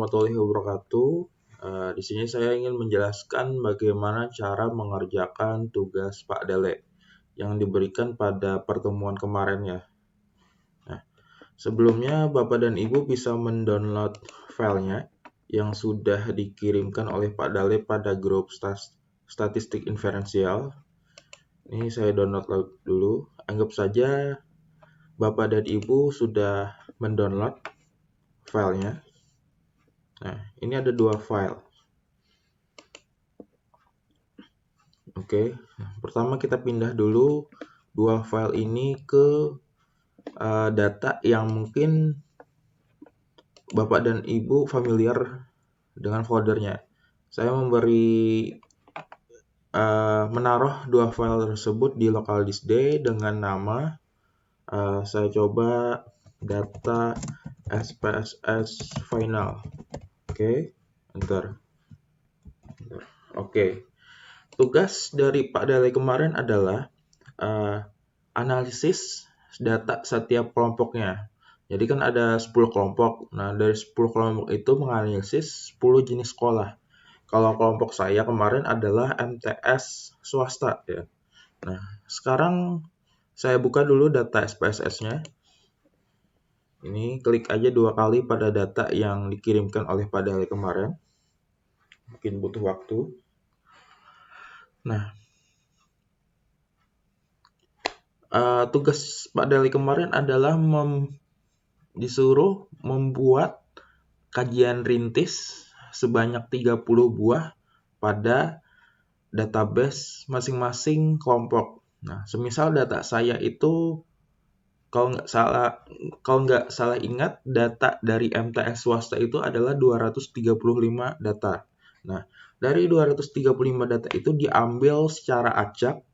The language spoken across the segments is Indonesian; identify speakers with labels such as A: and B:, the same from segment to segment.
A: warahmatullahi wabarakatuh. Di sini saya ingin menjelaskan bagaimana cara mengerjakan tugas Pak Dele yang diberikan pada pertemuan kemarin ya. Nah, sebelumnya Bapak dan Ibu bisa mendownload filenya yang sudah dikirimkan oleh Pak Dele pada grup statistik inferensial. Ini saya download dulu. Anggap saja Bapak dan Ibu sudah mendownload filenya. Nah, ini ada dua file. Oke, pertama kita pindah dulu dua file ini ke data yang mungkin Bapak dan Ibu familiar dengan foldernya. Saya menaruh dua file tersebut di local disk D dengan nama saya coba data SPSS final. Oke, enter. Oke. Tugas dari Pak Dele kemarin adalah analisis data setiap kelompoknya. Jadi kan ada 10 kelompok. Nah, dari 10 kelompok itu menganalisis 10 jenis sekolah. Kalau kelompok saya kemarin adalah MTS swasta ya. Nah, sekarang saya buka dulu data SPSS-nya. Ini klik aja 2 kali pada data yang dikirimkan oleh Pak Dele kemarin. Mungkin butuh waktu. Nah, tugas Pak Dele kemarin adalah disuruh membuat kajian rintis sebanyak 30 buah pada database masing-masing kelompok. Nah, semisal data saya itu kalau nggak salah ingat, data dari MTS swasta itu adalah 235 data. Nah, dari 235 data itu diambil secara acak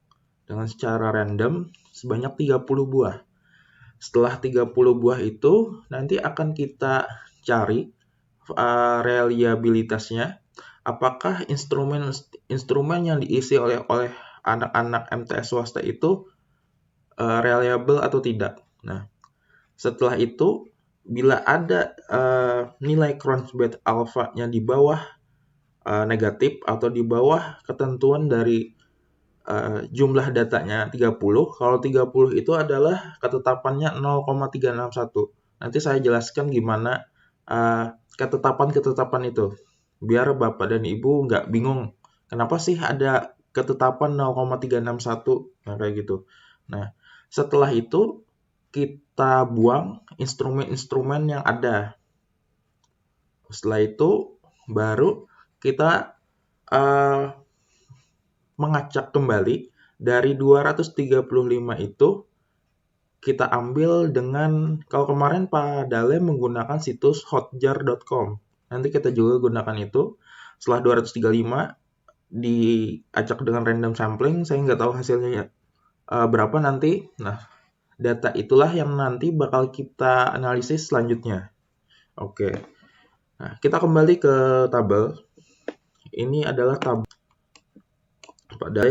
A: dengan secara random sebanyak 30 buah. Setelah 30 buah itu nanti akan kita cari reliabilitasnya, apakah instrumen yang diisi oleh anak-anak MTS swasta itu reliable atau tidak. Nah, setelah itu bila ada nilai Cronbet alpha-nya di bawah negatif atau di bawah ketentuan dari jumlah datanya 30, kalau 30 itu adalah ketetapannya 0,361. Nanti saya jelaskan gimana ketetapan itu, biar Bapak dan Ibu nggak bingung, kenapa sih ada ketetapan 0,361, nah kayak gitu. Nah, setelah itu kita buang instrumen-instrumen yang ada. Setelah itu baru kita mengacak kembali dari 235 itu kita ambil dengan, kalau kemarin Pak Dale menggunakan situs hotjar.com. Nanti kita juga gunakan itu. Setelah 235 diacak dengan random sampling, saya nggak tahu hasilnya berapa nanti. Nah, data itulah yang nanti bakal kita analisis selanjutnya. Oke. Nah, kita kembali ke tabel. Ini adalah tabel pada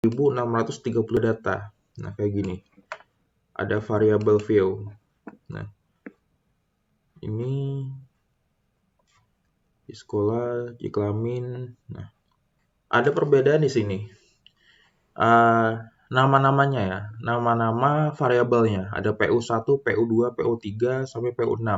A: 1630 data. Nah, kayak gini. Ada variabel view. Nah, ini di sekolah, di kelamin. Nah, ada perbedaan di sini. Nama-namanya ya, nama-nama variabelnya. Ada PU1, PU2, PU3, sampai PU6.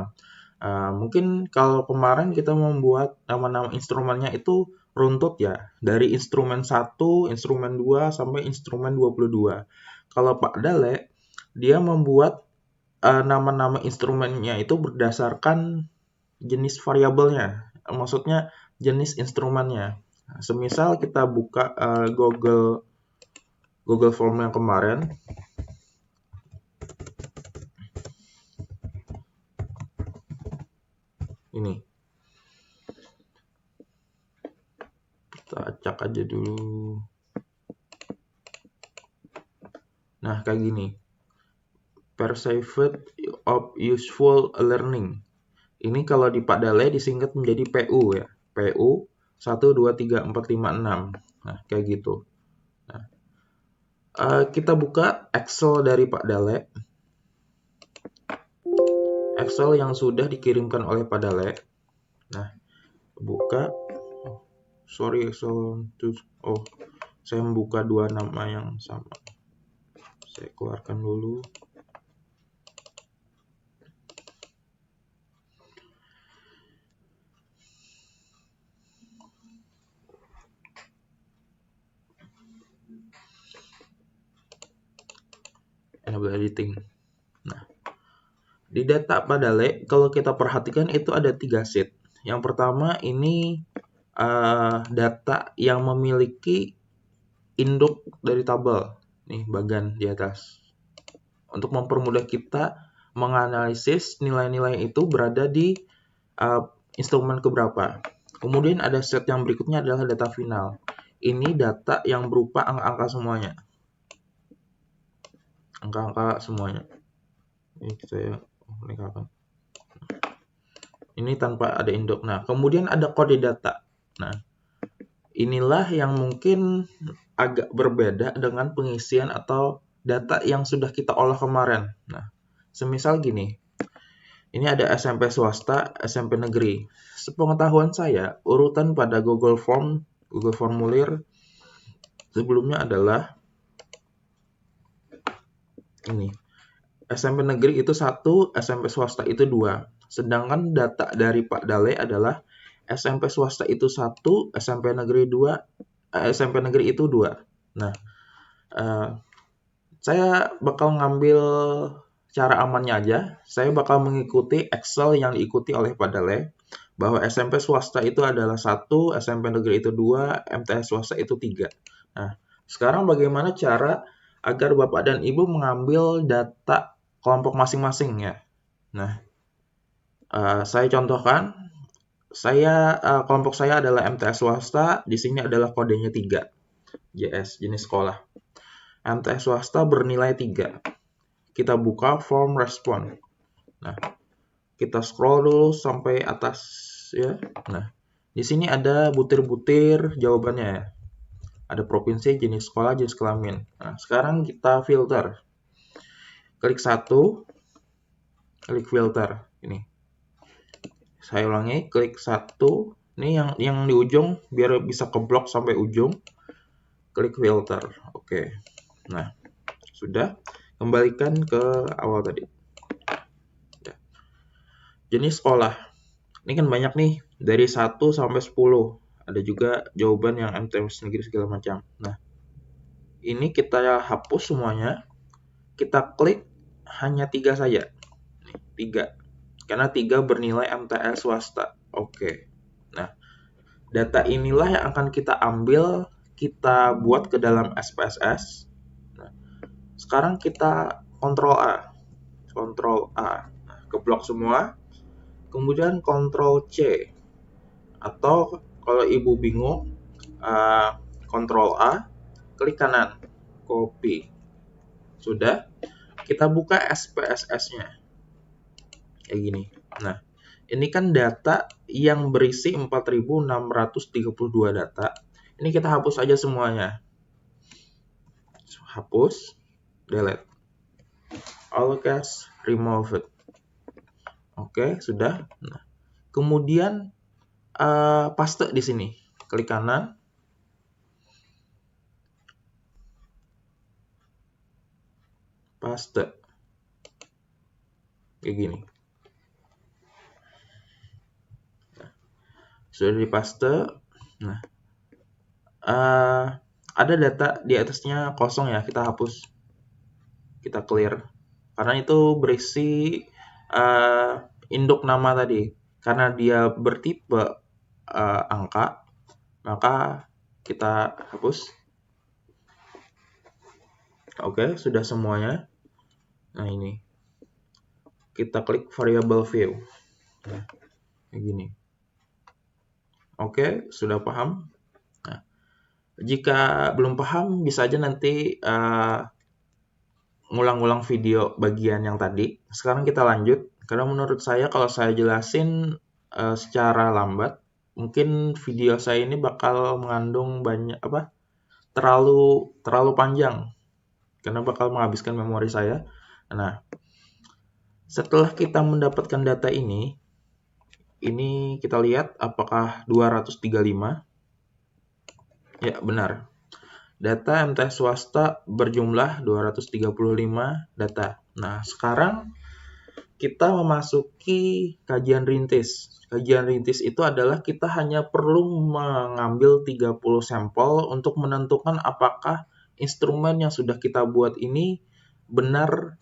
A: Mungkin kalau kemarin kita membuat nama-nama instrumennya itu runtut ya, dari instrumen 1, instrumen 2, sampai instrumen 22. Kalau Pak Dale, dia membuat nama-nama instrumennya itu berdasarkan jenis variabelnya, maksudnya jenis instrumennya. Semisal kita buka Google Form yang kemarin, ini kita acak aja dulu. Nah, kayak gini. Perceived of useful learning. Ini kalau di Pak Dale disingkat menjadi PU ya. PU 1, 2, 3, 4, 5, 6. Nah, kayak gitu. Nah, kita buka Excel dari Pak Dale. Excel yang sudah dikirimkan oleh Pak Dale. Nah, buka. Sorry, saya membuka dua nama yang sama. Saya keluarkan dulu. Enable editing. Nah, di data Padale, kalau kita perhatikan itu ada 3 sheet. Yang pertama ini data yang memiliki induk dari tabel. Nih, bagian di atas. Untuk mempermudah kita menganalisis nilai-nilai itu berada di instrumen keberapa. Kemudian ada set yang berikutnya adalah data final. Ini data yang berupa angka-angka semuanya. Angka-angka semuanya. Ini saya meninggalkan. Ini tanpa ada induk. Nah, kemudian ada kode data. Nah, inilah yang mungkin agak berbeda dengan pengisian atau data yang sudah kita olah kemarin. Nah, semisal gini. Ini ada SMP swasta, SMP negeri. Sepengetahuan saya, urutan pada Google Formulir sebelumnya adalah ini. SMP negeri itu 1, SMP swasta itu 2. Sedangkan data dari Pak Dale adalah SMP swasta itu 1, SMP negeri 2, SMP negeri itu 2. Nah, saya bakal ngambil cara amannya aja. Saya bakal mengikuti Excel yang diikuti oleh Pak Dale, bahwa SMP swasta itu adalah 1, SMP negeri itu 2, MTS swasta itu 3. Nah, sekarang bagaimana cara agar Bapak dan Ibu mengambil data kelompok masing-masing ya. Nah, saya contohkan, kelompok saya adalah MTS swasta, di sini adalah kodenya 3, JS, jenis sekolah. MTS swasta bernilai 3. Kita buka form respon. Nah, kita scroll dulu sampai atas ya. Nah, di sini ada butir-butir jawabannya ya. Ada provinsi, jenis sekolah, jenis kelamin. Nah, sekarang kita filter. Klik 1, klik filter. Ini. Saya ulangi, klik 1. Ini yang di ujung biar bisa keblok sampai ujung. Klik filter. Oke. Nah, sudah. Kembalikan ke awal tadi. Ya. Jenis sekolah. Ini kan banyak nih, dari 1 sampai 10. Ada juga jawaban yang MTS negeri segala macam. Nah, ini kita hapus semuanya. Kita klik hanya 3 saja. Nih, 3. Karena 3 bernilai MTS swasta. Oke. Nah, data inilah yang akan kita ambil, kita buat ke dalam SPSS. Nah, sekarang kita Ctrl A. Ctrl A. Nah, keblok semua. Kemudian Ctrl C. Atau kalau Ibu bingung, Ctrl A, klik kanan, copy. Sudah, kita buka SPSS-nya. Kayak gini. Nah, ini kan data yang berisi 4.632 data. Ini kita hapus aja semuanya. Hapus, delete. All cache, remove it. Oke, sudah. Nah, kemudian paste di sini. Klik kanan. Paste. Kayak gini. Nah, sudah dipaste. Nah, ada data di atasnya kosong ya, kita hapus. Kita clear. Karena itu berisi induk nama tadi. Karena dia bertipe angka, maka kita hapus. Oke, sudah semuanya. Nah, ini. Kita klik variable view. Nah, kayak gini. Oke, sudah paham? Nah, jika belum paham, bisa aja nanti ngulang-ulang video bagian yang tadi. Sekarang kita lanjut. Karena menurut saya kalau saya jelasin secara lambat, mungkin video saya ini bakal mengandung banyak terlalu panjang. Karena bakal menghabiskan memori saya. Nah, setelah kita mendapatkan data ini, Ini kita lihat apakah 235. Ya, benar. Data MTS swasta berjumlah 235 data. Nah, sekarang kita memasuki kajian rintis. Kajian rintis itu adalah kita hanya perlu mengambil 30 sampel untuk menentukan apakah instrumen yang sudah kita buat ini benar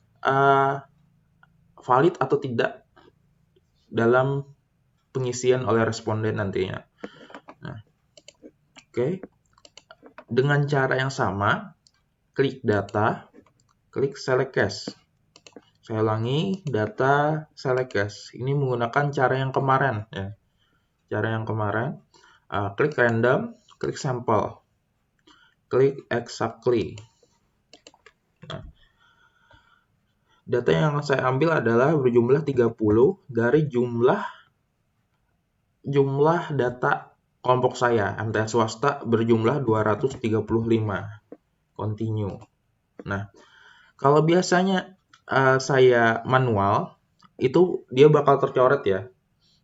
A: valid atau tidak dalam pengisian oleh responden nantinya. Nah, oke. Dengan cara yang sama, klik data, klik select cache. Saya ulangi, data select cache. Ini menggunakan cara yang kemarin ya. Cara yang kemarin, klik random, klik sample, klik exactly. Nah, data yang saya ambil adalah berjumlah 30 dari jumlah data kelompok saya, MTS swasta berjumlah 235. Continue. Nah, kalau biasanya saya manual, itu dia bakal tercoret ya.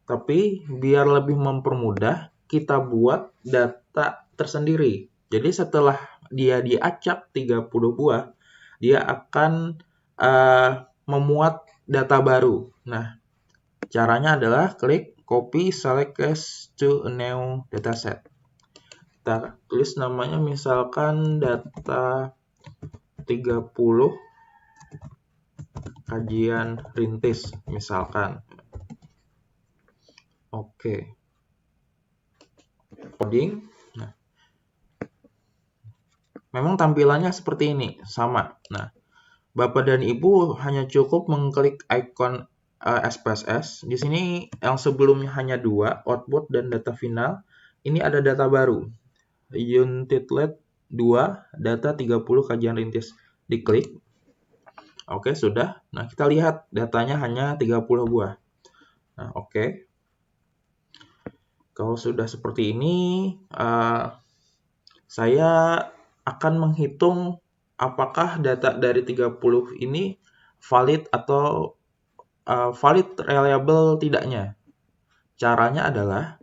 A: Tapi biar lebih mempermudah, kita buat data tersendiri. Jadi setelah dia diacak 30 buah, dia akan memuat data baru. Nah, caranya adalah klik copy select cache to a new dataset. Kita tulis namanya misalkan data 30 kajian rintis misalkan. Oke. Coding. Nah, memang tampilannya seperti ini, sama. Nah, Bapak dan Ibu hanya cukup mengklik icon SPSS. Di sini yang sebelumnya hanya 2, output dan data final. Ini ada data baru. Untitlet 2, data 30 kajian rintis. Diklik. Oke, sudah. Nah, kita lihat datanya hanya 30 buah. Nah, oke. Kalau sudah seperti ini, saya akan menghitung apakah data dari 30 ini valid atau valid reliable tidaknya. Caranya adalah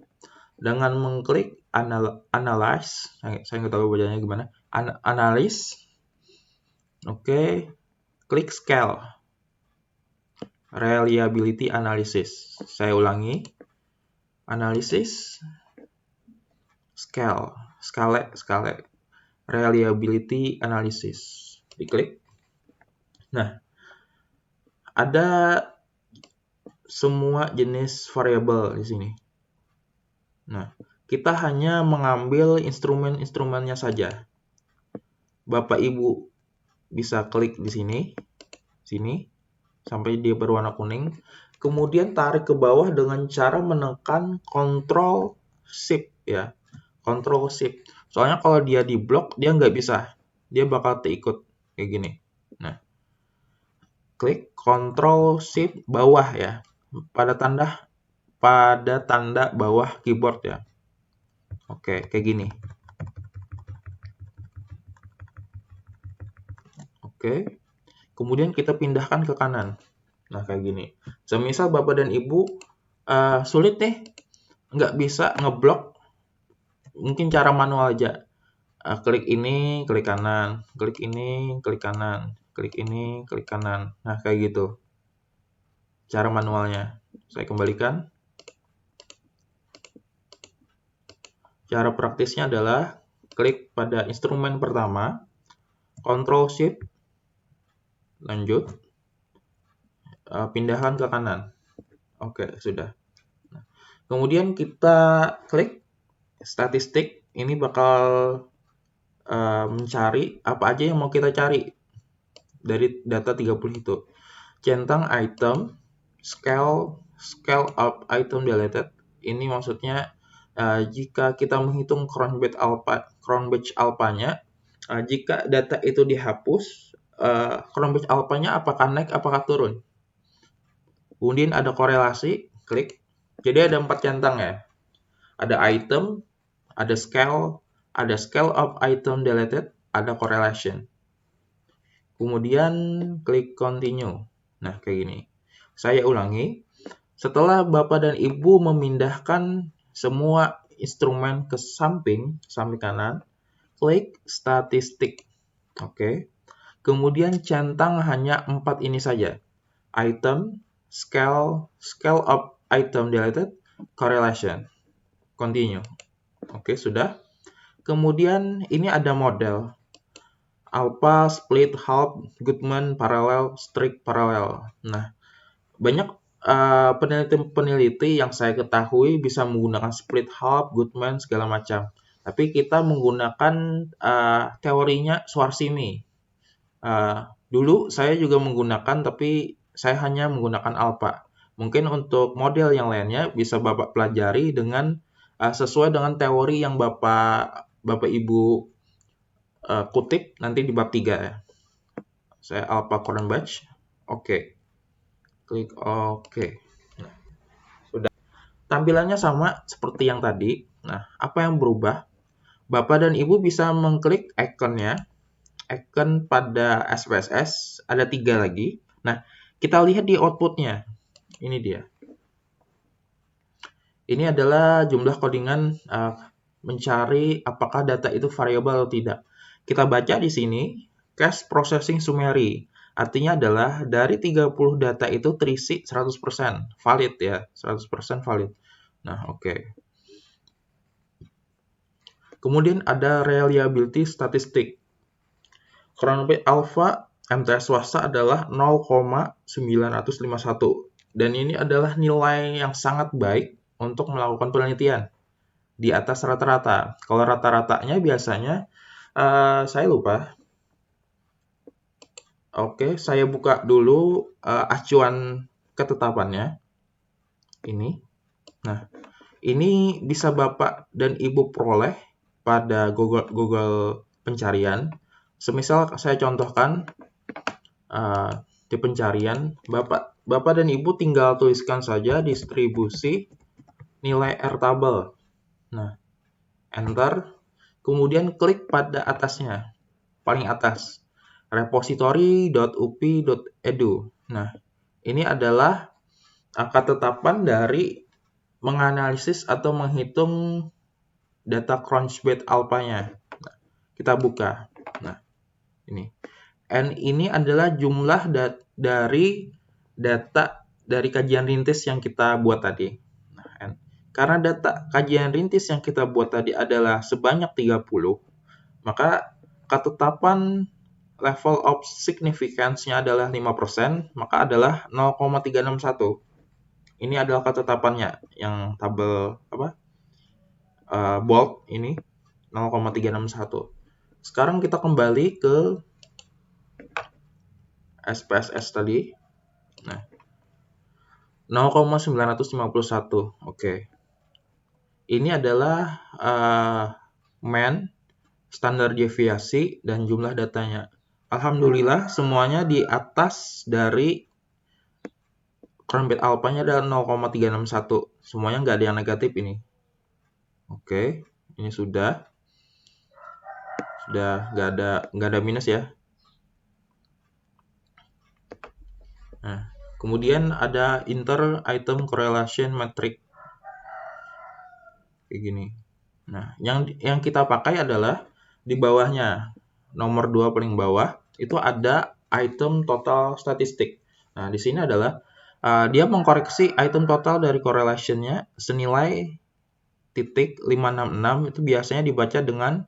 A: dengan mengklik analyze, saya nggak tahu bacanya gimana, analyze, oke, klik scale, reliability analysis. Saya ulangi, analysis, scale, reliability analysis. Diklik. Nah, ada semua jenis variabel di sini. Nah, kita hanya mengambil instrumen-instrumennya saja. Bapak Ibu bisa klik di sini, sampai dia berwarna kuning. Kemudian tarik ke bawah dengan cara menekan Ctrl Shift ya. Ctrl Shift. Soalnya kalau dia di blok, dia nggak bisa. Dia bakal terikut kayak gini. Nah, klik Ctrl Shift bawah ya. Pada tanda bawah keyboard ya. Oke, kayak gini. Oke. Kemudian kita pindahkan ke kanan. Nah, kayak gini. Semisal Bapak dan Ibu sulit nih, nggak bisa ngeblok, mungkin cara manual aja. Klik ini, klik kanan. Klik ini, klik kanan. Klik ini, klik kanan. Nah, kayak gitu. Cara manualnya. Saya kembalikan. Cara praktisnya adalah klik pada instrumen pertama, Ctrl Shift, lanjut, pindahkan ke kanan. Oke, sudah. Kemudian kita klik statistik. Ini bakal mencari apa aja yang mau kita cari dari data 30 itu. Centang item, scale up item deleted. Ini maksudnya jika kita menghitung crown batch alpha-nya, jika data itu dihapus, crown batch alpha-nya apakah naik, apakah turun. Kemudian ada korelasi, klik. Jadi ada 4 centang ya. Ada item, ada scale up item deleted, ada correlation. Kemudian klik continue. Nah, kayak gini. Saya ulangi. Setelah Bapak dan Ibu memindahkan semua instrumen ke samping kanan, klik statistik. Oke. Kemudian centang hanya 4 ini saja. Item, scale of item deleted, correlation. Continue. Oke, sudah. Kemudian ini ada model. Alpha, split, half, Goodman, parallel, strict parallel. Nah, banyak peneliti yang saya ketahui bisa menggunakan split half, Goodman, segala macam. Tapi kita menggunakan teorinya Schwarzschild. Dulu saya juga menggunakan, tapi saya hanya menggunakan alpha. Mungkin untuk model yang lainnya bisa Bapak pelajari dengan sesuai dengan teori yang Bapak Ibu kutip nanti di bab 3 ya. Saya alpha Kornbach. Oke. Klik oke. Nah, sudah. Tampilannya sama seperti yang tadi. Nah, apa yang berubah? Bapak dan Ibu bisa mengklik ikonnya. Icon pada SPSS ada 3 lagi. Nah, kita lihat di outputnya. Ini dia. Ini adalah jumlah codingan mencari apakah data itu variabel atau tidak. Kita baca di sini, cache processing summary. Artinya adalah dari 30 data itu terisi 100%. Valid ya, 100% valid. Nah, oke. Kemudian ada reliability statistik. Kronometer alpha MTS swasta adalah 0,951 dan ini adalah nilai yang sangat baik untuk melakukan penelitian di atas rata-rata. Kalau rata-ratanya biasanya saya lupa. Oke, saya buka dulu acuan ketetapannya. Ini. Nah, ini bisa Bapak dan Ibu peroleh pada Google pencarian. Semisal saya contohkan di pencarian, Bapak dan Ibu tinggal tuliskan saja distribusi nilai R-table. Nah, enter. Kemudian klik pada atasnya, paling atas, repository.up.edu. Nah, ini adalah ketetapan dari menganalisis atau menghitung data Crunchbase alpha-nya. Nah, kita buka. Nah, ini. N ini adalah jumlah dari data dari kajian rintis yang kita buat tadi. Nah, N. Karena data kajian rintis yang kita buat tadi adalah sebanyak 30, maka ketetapan level of significance-nya adalah 5%, maka adalah 0,361. Ini adalah ketetapannya yang tabel bold ini 0,361. Sekarang kita kembali ke SPSS tadi. Nah, 0,951. Oke. Ini adalah mean, standar deviasi, dan jumlah datanya. Alhamdulillah semuanya di atas dari Krombet alpha-nya adalah 0,361. Semuanya nggak ada yang negatif ini. Oke, ini sudah nggak ada minus ya. Nah, kemudian ada inter-item correlation metric. Kayak gini. Nah, yang kita pakai adalah di bawahnya, nomor 2 paling bawah, itu ada item total statistik. Nah, di sini adalah dia mengkoreksi item total dari correlation-nya senilai .566 itu biasanya dibaca dengan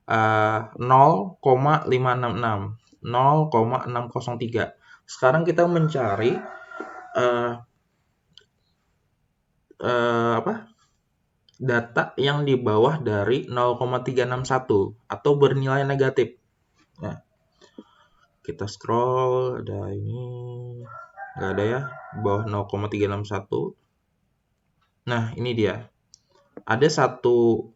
A: 0,566, 0,603. Sekarang kita mencari data yang di bawah dari 0,361 atau bernilai negatif. Nah, kita scroll, ada ini nggak ada ya, bawah 0,361. Nah, ini dia. Ada satu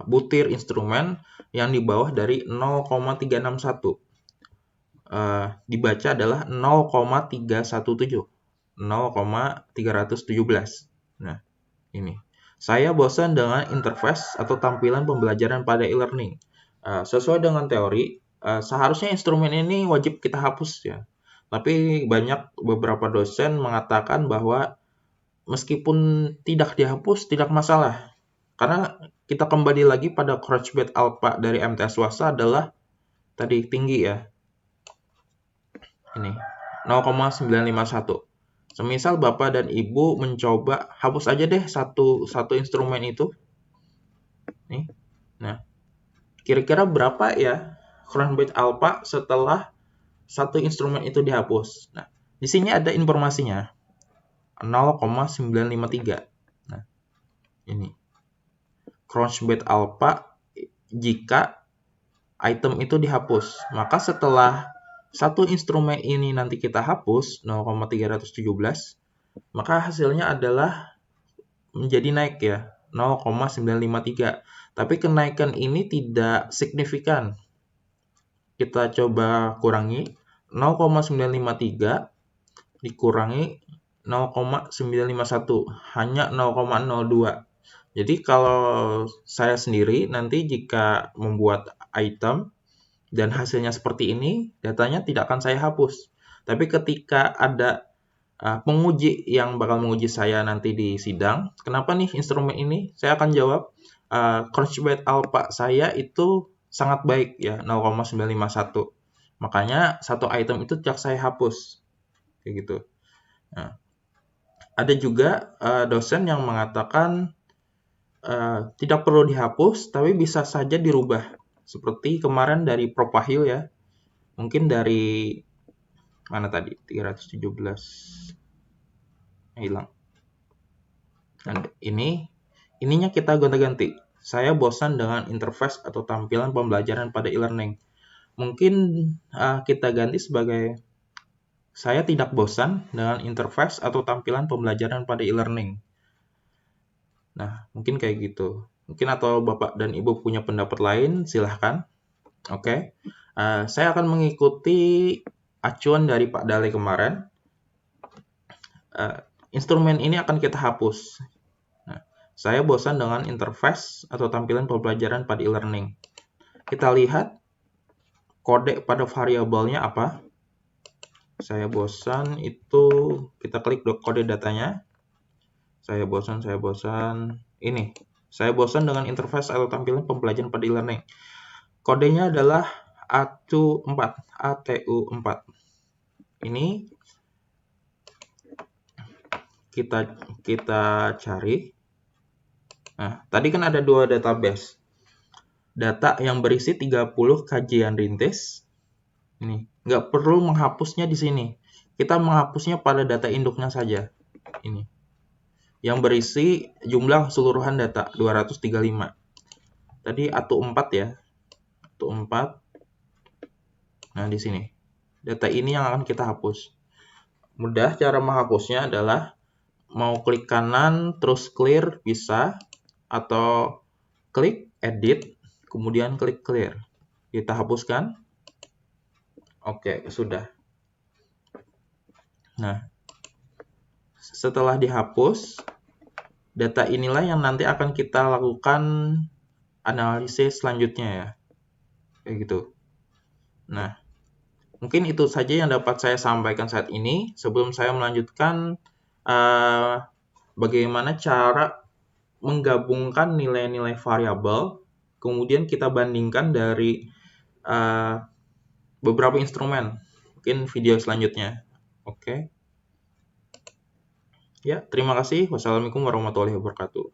A: butir instrumen yang di bawah dari 0,361. Dibaca adalah 0,317. 0,317. Nah, ini. Saya bosan dengan interface atau tampilan pembelajaran pada e-learning. Sesuai dengan teori, seharusnya instrumen ini wajib kita hapus ya. Tapi banyak beberapa dosen mengatakan bahwa meskipun tidak dihapus tidak masalah. Karena kita kembali lagi pada crunchbase alpha dari MTS swasta adalah tadi tinggi ya. Ini 0,951. Semisal Bapak dan Ibu mencoba hapus aja deh satu instrumen itu. Nih. Nah, kira-kira berapa ya crunchbase alpha setelah satu instrumen itu dihapus? Nah, di sini ada informasinya. 0,953. Nah, ini crunchbase alpha jika item itu dihapus. Maka setelah satu instrumen ini nanti kita hapus 0,317, maka hasilnya adalah menjadi naik ya 0,953. Tapi kenaikan ini tidak signifikan. Kita coba kurangi 0,953 dikurangi 0,951, hanya 0,02. Jadi kalau saya sendiri nanti jika membuat item dan hasilnya seperti ini, datanya tidak akan saya hapus. Tapi ketika ada penguji yang bakal menguji saya nanti di sidang, kenapa nih instrumen ini? Saya akan jawab, crunchbase alpha saya itu sangat baik ya, 0,951. Makanya satu item itu tidak saya hapus. Kayak gitu. Nah, ada juga dosen yang mengatakan tidak perlu dihapus, tapi bisa saja dirubah. Seperti kemarin dari Prof. Wahyu ya. Mungkin dari mana tadi? 317. Hilang. Dan ininya kita gonta-ganti. Saya bosan dengan interface atau tampilan pembelajaran pada e-learning. Mungkin kita ganti sebagai saya tidak bosan dengan interface atau tampilan pembelajaran pada e-learning. Nah, mungkin kayak gitu. Mungkin atau Bapak dan Ibu punya pendapat lain, silahkan. Oke. Saya akan mengikuti acuan dari Pak Dale kemarin. Instrumen ini akan kita hapus. Nah, saya bosan dengan interface atau tampilan pembelajaran pada e-learning. Kita lihat kode pada variabelnya apa. Saya bosan itu, kita klik kode datanya. Saya bosan. Ini, saya bosan dengan interface atau tampilan pembelajaran pada e-learning. Kodenya adalah ATU4. Ini kita cari. Nah, tadi kan ada dua database. Data yang berisi 30 kajian rintis. Ini, nggak perlu menghapusnya di sini. Kita menghapusnya pada data induknya saja. Ini. Yang berisi jumlah keseluruhan data 235. Tadi ATU4 ya. ATU4. Nah, di sini. Data ini yang akan kita hapus. Mudah, cara menghapusnya adalah mau klik kanan terus clear bisa, atau klik edit kemudian klik clear. Kita hapuskan. Oke, sudah. Nah, setelah dihapus, data inilah yang nanti akan kita lakukan analisis selanjutnya ya. Kayak gitu. Nah, mungkin itu saja yang dapat saya sampaikan saat ini. Sebelum saya melanjutkan bagaimana cara menggabungkan nilai-nilai variabel, kemudian kita bandingkan dari beberapa instrumen. Mungkin video selanjutnya. Oke. Ya, terima kasih. Wassalamualaikum warahmatullahi wabarakatuh.